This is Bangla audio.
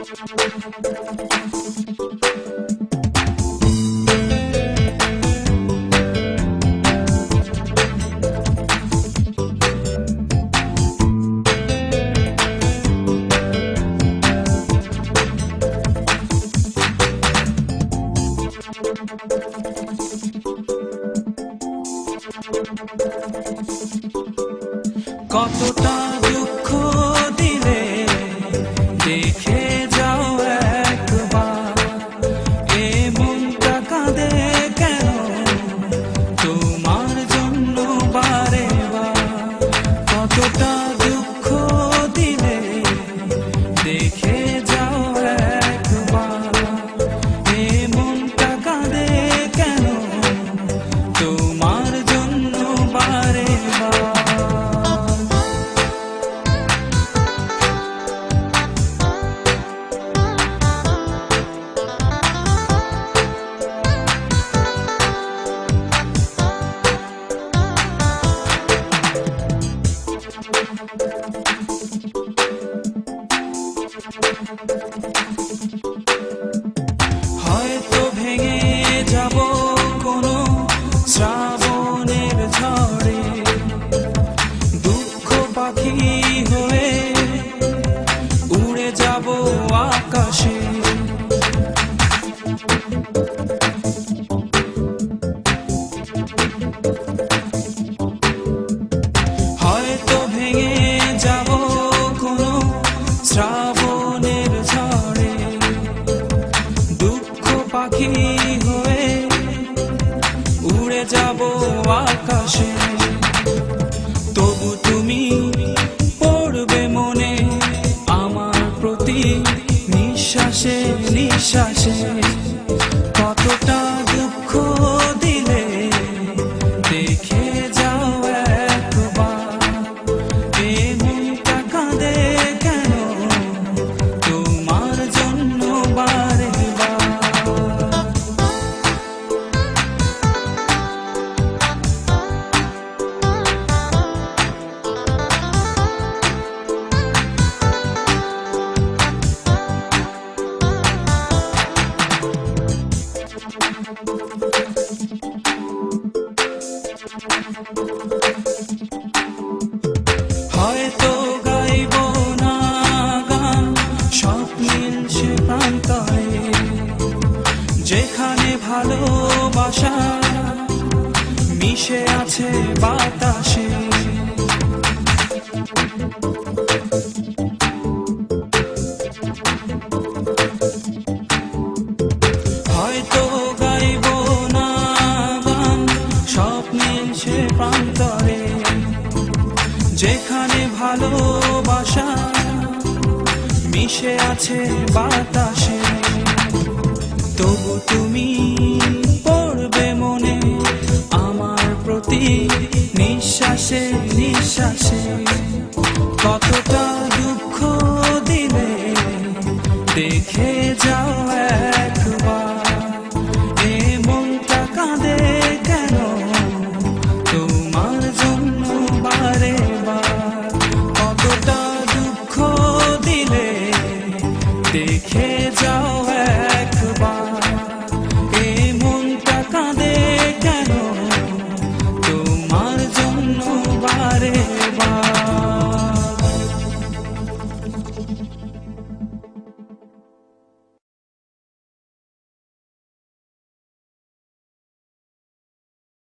কতটা দুঃখ দিলে দেখে যাও একবার, এ মনটা কাঁদে কেন তোমার জন্য বারে বার। কতটা দুঃখ দিলে দেখে যাও একবার, এ মনটা কাঁদে কেন তোমার জন্য বারে বার। হয়তো ভেঙে যাব কোনো শ্রাবণের ঝড়ে, দুঃখ পাখি হয়ে উড়ে যাব আকাশে। হয়তো ভেঙে যাব কোনো শ্রাবণের ঝড়ে, দুঃখ পাখি হয়ে উড়ে যাব আকাশে। তবু তুমি পড়বে মনে আমার প্রতি নিঃশ্বাসে নিঃশ্বাসে। কতটা দুঃখ দিলে দেখে যাও একবার, এ মনটা কাঁদে কেন তোমার জন্য বারে বার। হয়তো গাইব না গান স্বপ্নিল সে প্রান্তরে, যেখানে ভালোবাসা মিশে আছে বাতাসে। হয়তো গাইব না গান স্বপ্নিল সে প্রান্তরে, যেখানে ভালোবাসা মিশে আছে বাতাসে। তবু তুমি পড়বে মনে আমার প্রতি নিঃশ্বাসে নিঃশ্বাসে।